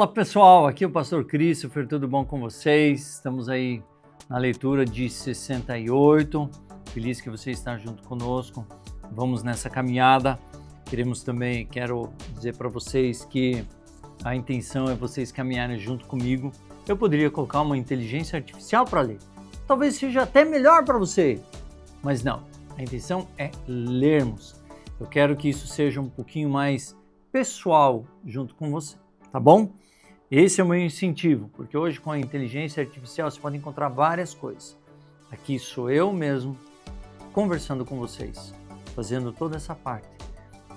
Fala pessoal, aqui é o Pastor Christopher, tudo bom com vocês? Estamos aí na leitura de 68, feliz que você está junto conosco, vamos nessa caminhada. Quero dizer para vocês que a intenção é vocês caminharem junto comigo. Eu poderia colocar uma inteligência artificial para ler, talvez seja até melhor para você, mas não, a intenção é lermos. Eu quero que isso seja um pouquinho mais pessoal junto com você. Tá bom? Esse é o meu incentivo, porque hoje com a inteligência artificial você pode encontrar várias coisas. Aqui sou eu mesmo conversando com vocês, fazendo toda essa parte,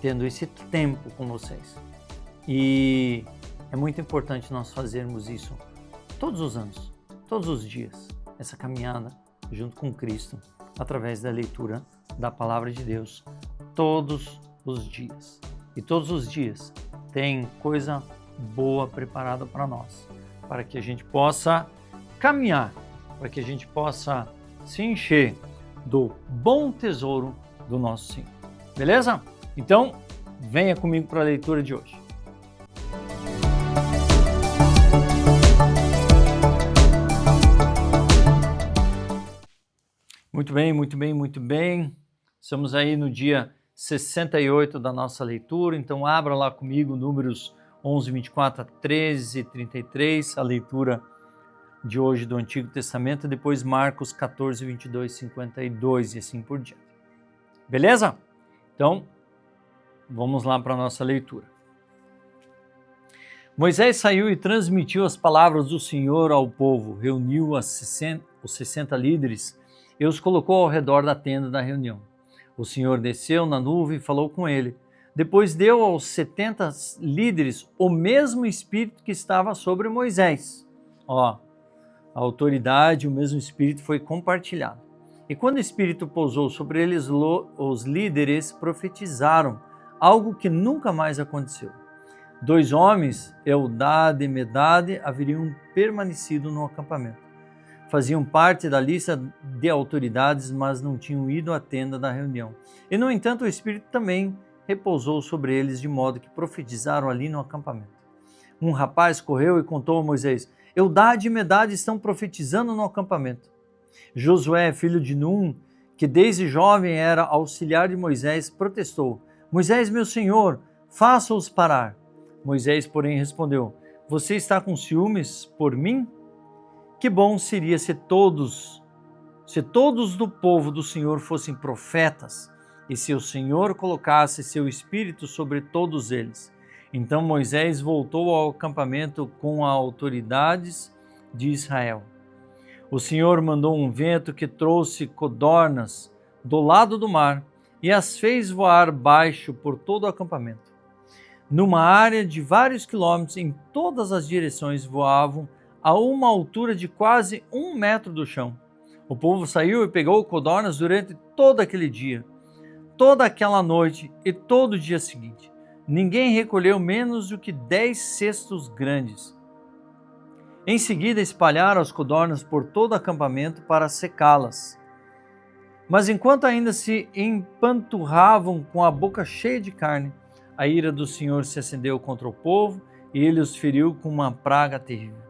tendo esse tempo com vocês. E é muito importante nós fazermos isso todos os anos, todos os dias, essa caminhada junto com Cristo, através da leitura da Palavra de Deus, todos os dias. E todos os dias tem coisa boa preparada para nós, para que a gente possa caminhar, para que a gente possa se encher do bom tesouro do nosso Senhor. Beleza? Então, venha comigo para a leitura de hoje. Muito bem, muito bem, muito bem. Estamos aí no dia 68 da nossa leitura, então abra lá comigo Números 11, 24 a 13, 33, a leitura de hoje do Antigo Testamento, depois Marcos 14, 22, 52 e assim por diante. Beleza? Então, vamos lá para a nossa leitura. Moisés saiu e transmitiu as palavras do Senhor ao povo, reuniu os 60 líderes e os colocou ao redor da tenda da reunião. O Senhor desceu na nuvem e falou com ele. Depois deu aos 70 líderes o mesmo Espírito que estava sobre Moisés. A autoridade, o mesmo Espírito foi compartilhado. E quando o Espírito pousou sobre eles, os líderes profetizaram, algo que nunca mais aconteceu. 2 homens, Eldade e Medade, haveriam permanecido no acampamento. Faziam parte da lista de autoridades, mas não tinham ido à tenda da reunião. E, no entanto, o Espírito também repousou sobre eles, de modo que profetizaram ali no acampamento. Um rapaz correu e contou a Moisés: Eldade e Medade estão profetizando no acampamento. Josué, filho de Num, que desde jovem era auxiliar de Moisés, protestou: Moisés, meu senhor, faça-os parar. Moisés, porém, respondeu: Você está com ciúmes por mim? Que bom seria se todos do povo do Senhor fossem profetas, e se o Senhor colocasse seu Espírito sobre todos eles. Então Moisés voltou ao acampamento com as autoridades de Israel. O Senhor mandou um vento que trouxe codornas do lado do mar e as fez voar baixo por todo o acampamento. Numa área de vários quilômetros, em todas as direções, voavam a uma altura de quase 1 metro do chão. O povo saiu e pegou codornas durante todo aquele dia, toda aquela noite e todo o dia seguinte. Ninguém recolheu menos do que 10 cestos grandes. Em seguida, espalharam as codornas por todo o acampamento para secá-las. Mas enquanto ainda se empanturravam com a boca cheia de carne, a ira do Senhor se acendeu contra o povo e ele os feriu com uma praga terrível.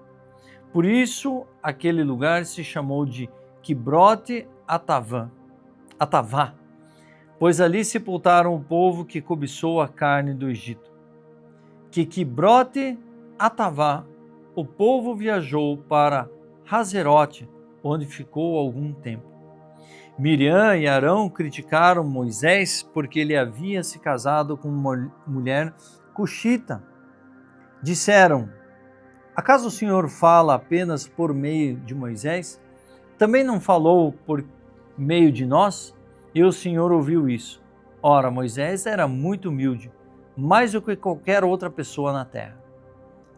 Por isso, aquele lugar se chamou de Quibrote Atavá, pois ali sepultaram o povo que cobiçou a carne do Egito. Que Quibrote Atavá, o povo viajou para Hazerote, onde ficou algum tempo. Miriam e Arão criticaram Moisés porque ele havia se casado com uma mulher cuxita. Disseram: Acaso o Senhor fala apenas por meio de Moisés? Também não falou por meio de nós? E o Senhor ouviu isso. Ora, Moisés era muito humilde, mais do que qualquer outra pessoa na terra.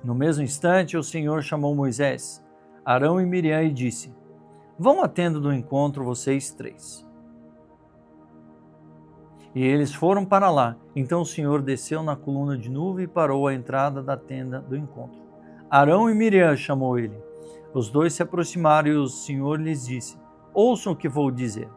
No mesmo instante, o Senhor chamou Moisés, Arão e Miriam e disse: Vão à tenda do encontro, vocês 3. E eles foram para lá. Então o Senhor desceu na coluna de nuvem e parou à entrada da tenda do encontro. Arão e Miriam chamou ele. Os 2 se aproximaram e o Senhor lhes disse: Ouçam o que vou dizer.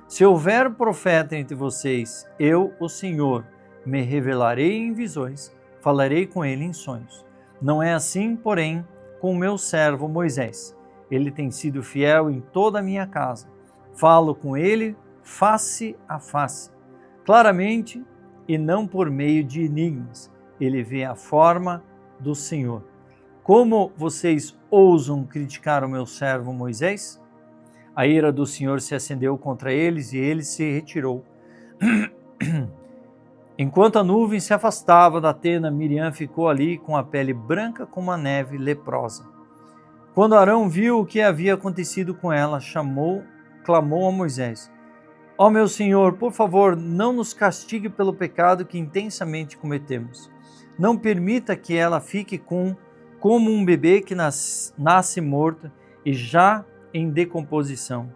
Se houver profeta entre vocês, eu, o Senhor, me revelarei em visões, falarei com ele em sonhos. Não é assim, porém, com o meu servo Moisés. Ele tem sido fiel em toda a minha casa. Falo com ele face a face, claramente e não por meio de enigmas. Ele vê a forma do Senhor. Como vocês ousam criticar o meu servo Moisés? A ira do Senhor se acendeu contra eles e ele se retirou. Enquanto a nuvem se afastava da tenda, Miriam ficou ali com a pele branca como a neve leprosa. Quando Arão viu o que havia acontecido com ela, clamou a Moisés: Ó meu Senhor, por favor, não nos castigue pelo pecado que intensamente cometemos. Não permita que ela fique como um bebê que nasce morto e já em decomposição.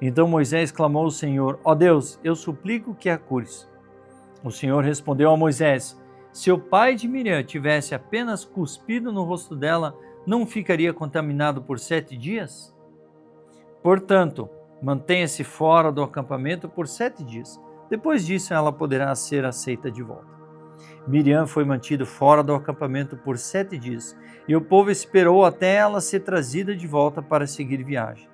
Então Moisés clamou ao Senhor: Ó Deus, eu suplico que a cures. O Senhor respondeu a Moisés: Se o pai de Miriam tivesse apenas cuspido no rosto dela, não ficaria contaminado por 7 dias? Portanto, mantenha-se fora do acampamento por 7 dias. Depois disso, ela poderá ser aceita de volta. Miriam foi mantida fora do acampamento por 7 dias, e o povo esperou até ela ser trazida de volta para seguir viagem.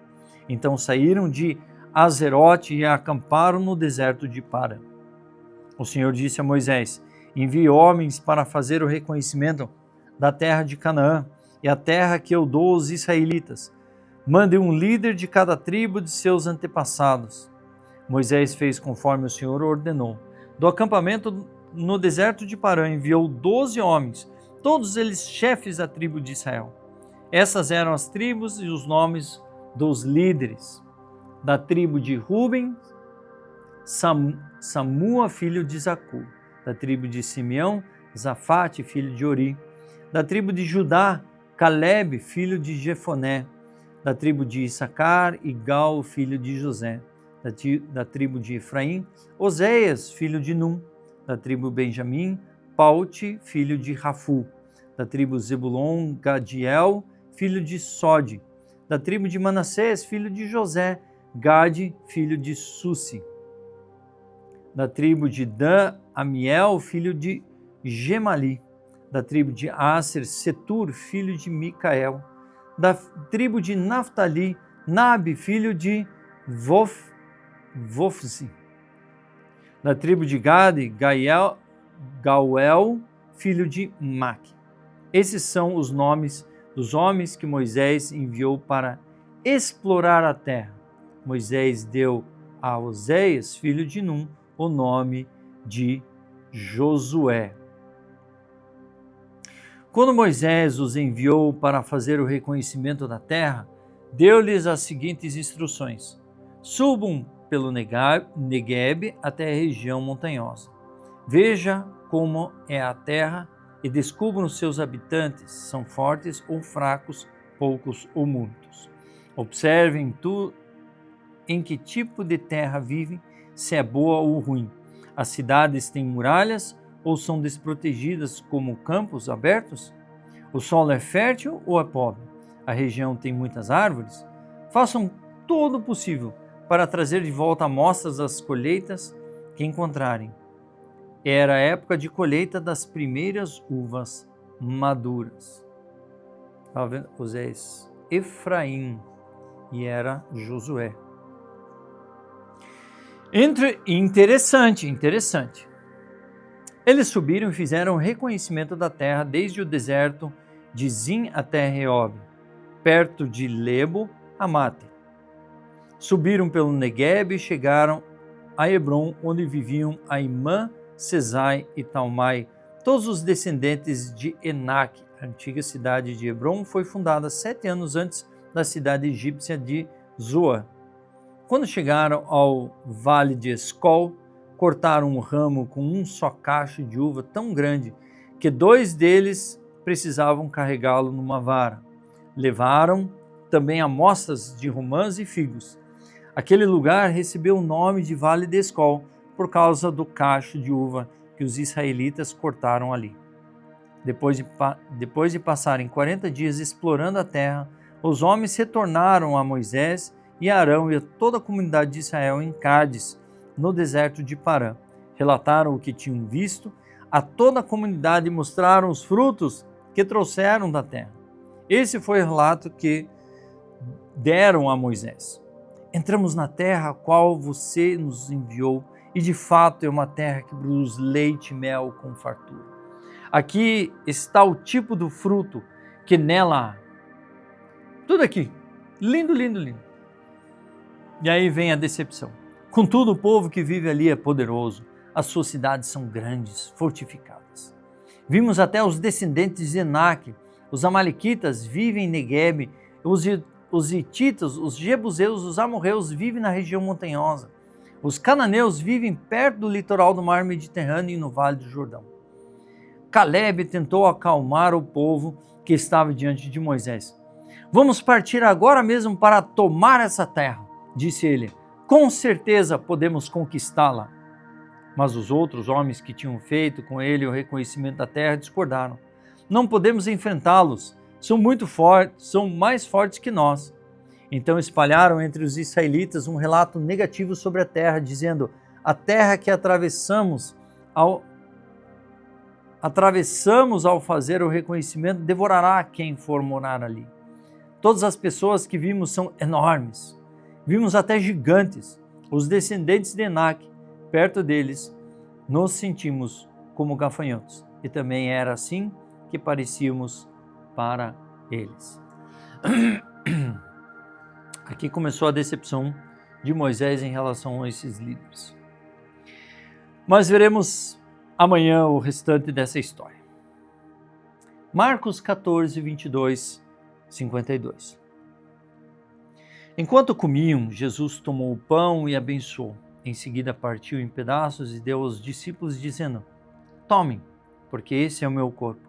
Então saíram de Azerote e acamparam no deserto de Parã. O Senhor disse a Moisés: Envie homens para fazer o reconhecimento da terra de Canaã e a terra que eu dou aos israelitas. Mande um líder de cada tribo de seus antepassados. Moisés fez conforme o Senhor ordenou. Do acampamento no deserto de Parã enviou 12 homens, todos eles chefes da tribo de Israel. Essas eram as tribos e os nomes dos líderes. Da tribo de Ruben, Samua, filho de Zacur. Da tribo de Simeão, Zafate, filho de Ori. Da tribo de Judá, Caleb, filho de Jefoné. Da tribo de Issacar, Igal, filho de José. Da tribo de Efraim, Oséias, filho de Num. Da tribo Benjamim, Paute, filho de Rafu. Da tribo Zebulon, Gadiel, filho de Sode. Da tribo de Manassés, filho de José, Gade, filho de Susi. Da tribo de Dan, Amiel, filho de Gemali. Da tribo de Aser, Setur, filho de Micael. Da tribo de Naftali, Nabe, filho de Vofzi. Da tribo de Gade, Gauel, filho de Maque. Esses são os nomes dos homens que Moisés enviou para explorar a terra. Moisés deu a Oséias, filho de Num, o nome de Josué. Quando Moisés os enviou para fazer o reconhecimento da terra, deu-lhes as seguintes instruções: subam pelo Negueb até a região montanhosa. Veja como é a terra e descubram seus habitantes, são fortes ou fracos, poucos ou muitos. Observem em que tipo de terra vivem, se é boa ou ruim. As cidades têm muralhas ou são desprotegidas como campos abertos? O solo é fértil ou é pobre? A região tem muitas árvores? Façam todo o possível para trazer de volta amostras das colheitas que encontrarem. Era a época de colheita das primeiras uvas maduras. Estava vendo? Oséias, Efraim, e era Josué. Interessante. Eles subiram e fizeram o reconhecimento da terra desde o deserto de Zin até Reob, perto de Lebo Amate. Subiram pelo Negueb e chegaram a Hebron, onde viviam Aimã, Sesai e Talmai, todos os descendentes de Enac. A antiga cidade de Hebron foi fundada 7 anos antes da cidade egípcia de Zoar. Quando chegaram ao vale de Escol, cortaram um ramo com um só cacho de uva tão grande que 2 deles precisavam carregá-lo numa vara. Levaram também amostras de romãs e figos. Aquele lugar recebeu o nome de Vale de Escol por causa do cacho de uva que os israelitas cortaram ali. Depois de passarem 40 dias explorando a terra, os homens retornaram a Moisés e Arão e a toda a comunidade de Israel em Cádiz, no deserto de Parã. Relataram o que tinham visto a toda a comunidade e mostraram os frutos que trouxeram da terra. Esse foi o relato que deram a Moisés. Entramos na terra a qual você nos enviou, e de fato é uma terra que produz leite e mel com fartura. Aqui está o tipo do fruto que nela há. Tudo aqui. Lindo, lindo, lindo. E aí vem a decepção. Contudo, o povo que vive ali é poderoso. As suas cidades são grandes, fortificadas. Vimos até os descendentes de Enaque. Os amalequitas vivem em Neguebe. Os hititas, os jebuseus, os amorreus vivem na região montanhosa. Os cananeus vivem perto do litoral do mar Mediterrâneo e no vale do Jordão. Calebe tentou acalmar o povo que estava diante de Moisés. Vamos partir agora mesmo para tomar essa terra, disse ele. Com certeza podemos conquistá-la. Mas os outros homens que tinham feito com ele o reconhecimento da terra discordaram. Não podemos enfrentá-los. São muito fortes, são mais fortes que nós. Então espalharam entre os israelitas um relato negativo sobre a terra, dizendo: a terra que atravessamos ao fazer o reconhecimento devorará quem for morar ali. Todas as pessoas que vimos são enormes. Vimos até gigantes, os descendentes de Enaque. Perto deles, nos sentimos como gafanhotos. E também era assim que parecíamos para eles. Aqui começou a decepção de Moisés em relação a esses líderes. Mas veremos amanhã o restante dessa história. Marcos 14, 22, 52. Enquanto comiam, Jesus tomou o pão e abençoou. Em seguida partiu em pedaços e deu aos discípulos, dizendo: tomem, porque esse é o meu corpo.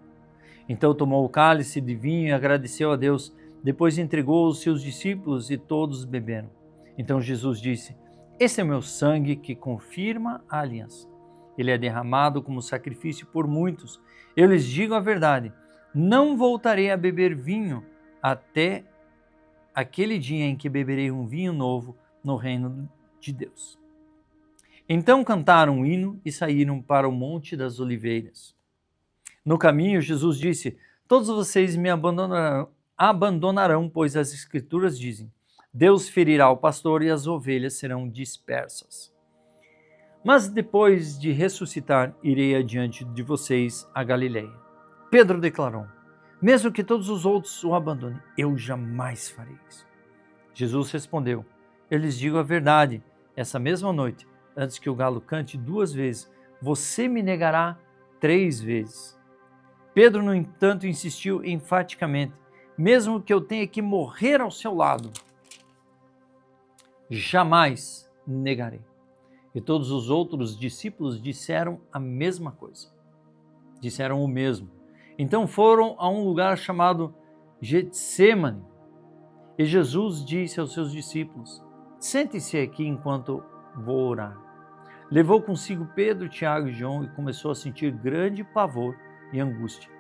Então tomou o cálice de vinho e agradeceu a Deus. Depois entregou aos seus discípulos e todos beberam. Então Jesus disse: esse é o meu sangue que confirma a aliança. Ele é derramado como sacrifício por muitos. Eu lhes digo a verdade, não voltarei a beber vinho até aquele dia em que beberei um vinho novo no reino de Deus. Então cantaram um hino e saíram para o Monte das Oliveiras. No caminho, Jesus disse: todos vocês me abandonarão, pois as Escrituras dizem: Deus ferirá o pastor e as ovelhas serão dispersas. Mas depois de ressuscitar, irei adiante de vocês a Galileia. Pedro declarou: mesmo que todos os outros o abandonem, eu jamais farei isso. Jesus respondeu: eu lhes digo a verdade, essa mesma noite, antes que o galo cante 2 vezes, você me negará 3 vezes. Pedro, no entanto, insistiu enfaticamente: mesmo que eu tenha que morrer ao seu lado, jamais negarei. E todos os outros discípulos disseram a mesma coisa. Disseram o mesmo. Então foram a um lugar chamado Getsêmani. E Jesus disse aos seus discípulos: sentem-se aqui enquanto vou orar. Levou consigo Pedro, Tiago e João e começou a sentir grande pavor e angústia.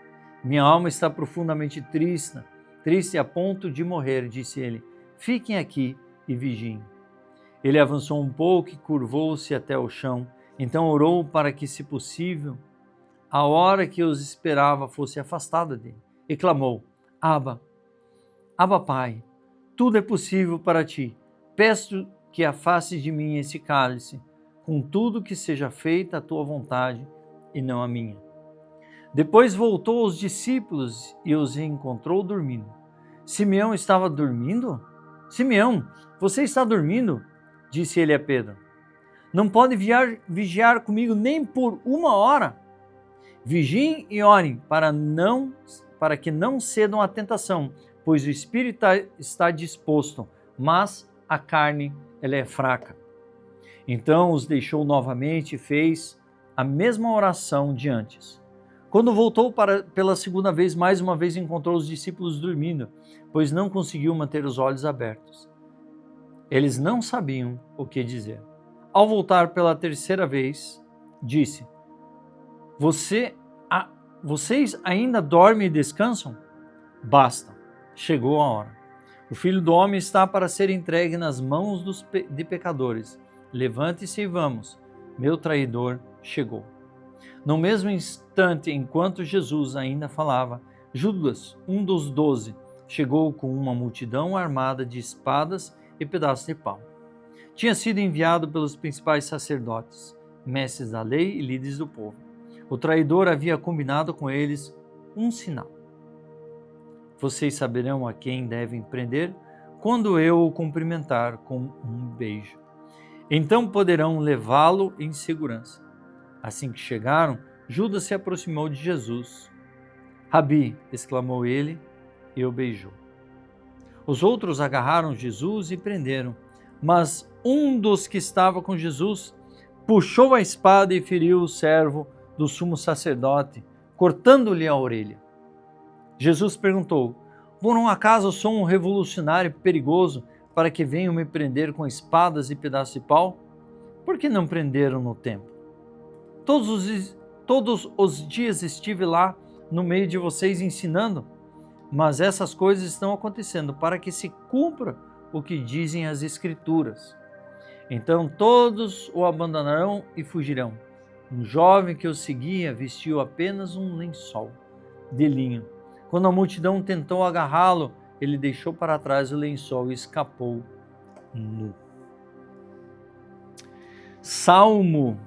Minha alma está profundamente triste a ponto de morrer, disse ele. Fiquem aqui e vigiem. Ele avançou um pouco e curvou-se até o chão. Então orou para que, se possível, a hora que os esperava fosse afastada dele. E clamou: Abba, Pai, tudo é possível para ti. Peço que afaste de mim esse cálice, contudo que seja feita a tua vontade e não a minha. Depois voltou aos discípulos e os encontrou dormindo. Simeão estava dormindo? Simeão, você está dormindo? Disse ele a Pedro. Não pode vigiar comigo nem por 1 hora? Vigiem e orem para que não cedam à tentação, pois o espírito está disposto, mas a carne ela é fraca. Então os deixou novamente e fez a mesma oração de antes. Quando voltou pela segunda vez, mais uma vez encontrou os discípulos dormindo, pois não conseguiu manter os olhos abertos. Eles não sabiam o que dizer. Ao voltar pela terceira vez, disse: Vocês ainda dormem e descansam? Basta, chegou a hora. O Filho do Homem está para ser entregue nas mãos de pecadores. Levante-se e vamos, meu traidor chegou. No mesmo instante, enquanto Jesus ainda falava, Judas, um dos 12, chegou com uma multidão armada de espadas e pedaços de pau. Tinha sido enviado pelos principais sacerdotes, mestres da lei e líderes do povo. O traidor havia combinado com eles um sinal. Vocês saberão a quem devem prender quando eu o cumprimentar com um beijo. Então poderão levá-lo em segurança. Assim que chegaram, Judas se aproximou de Jesus. Rabi, exclamou ele, e o beijou. Os outros agarraram Jesus e prenderam, mas um dos que estava com Jesus puxou a espada e feriu o servo do sumo sacerdote, cortando-lhe a orelha. Jesus perguntou: por um acaso sou um revolucionário perigoso para que venham me prender com espadas e pedaços de pau? Por que não prenderam no templo? Todos os dias estive lá no meio de vocês ensinando, mas essas coisas estão acontecendo para que se cumpra o que dizem as Escrituras. Então todos o abandonarão e fugirão. Um jovem que o seguia vestiu apenas um lençol de linho. Quando a multidão tentou agarrá-lo, ele deixou para trás o lençol e escapou nu. Salmo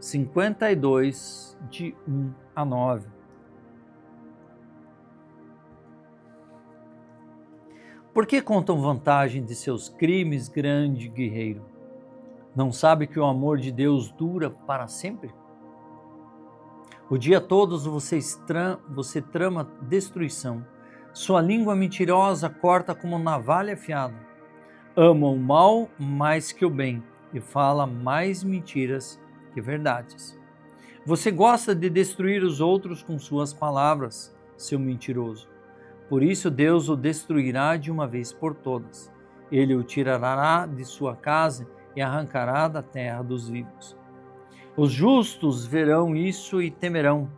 52, de 1 a 9. Por que contam vantagem de seus crimes, grande guerreiro? Não sabe que o amor de Deus dura para sempre? O dia todo você trama destruição. Sua língua mentirosa corta como navalha afiada. Ama o mal mais que o bem e fala mais mentiras que verdades. Você gosta de destruir os outros com suas palavras, seu mentiroso. Por isso Deus o destruirá de uma vez por todas. Ele o tirará de sua casa e arrancará da terra dos vivos. Os justos verão isso e temerão,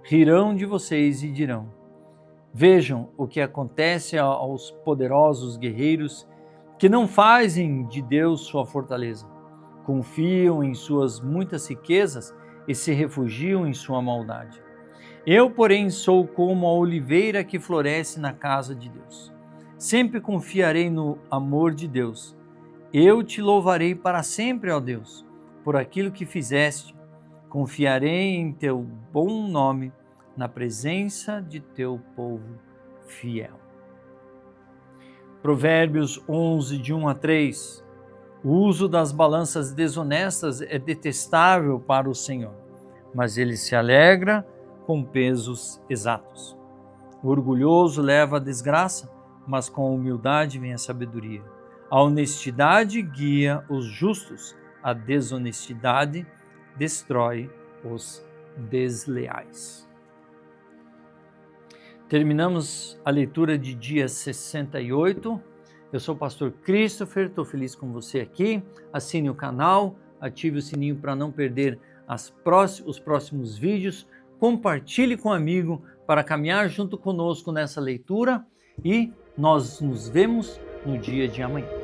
rirão de vocês e dirão: vejam o que acontece aos poderosos guerreiros que não fazem de Deus sua fortaleza, confiam em suas muitas riquezas e se refugiam em sua maldade. Eu, porém, sou como a oliveira que floresce na casa de Deus. Sempre confiarei no amor de Deus. Eu te louvarei para sempre, ó Deus, por aquilo que fizeste. Confiarei em teu bom nome, na presença de teu povo fiel. Provérbios 11, de 1 a 3. O uso das balanças desonestas é detestável para o Senhor, mas ele se alegra com pesos exatos. O orgulhoso leva a desgraça, mas com a humildade vem a sabedoria. A honestidade guia os justos, a desonestidade destrói os desleais. Terminamos a leitura de dia 68. Eu sou o pastor Christopher, estou feliz com você aqui. Assine o canal, ative o sininho para não perder os próximos vídeos. Compartilhe com um amigo para caminhar junto conosco nessa leitura e nós nos vemos no dia de amanhã.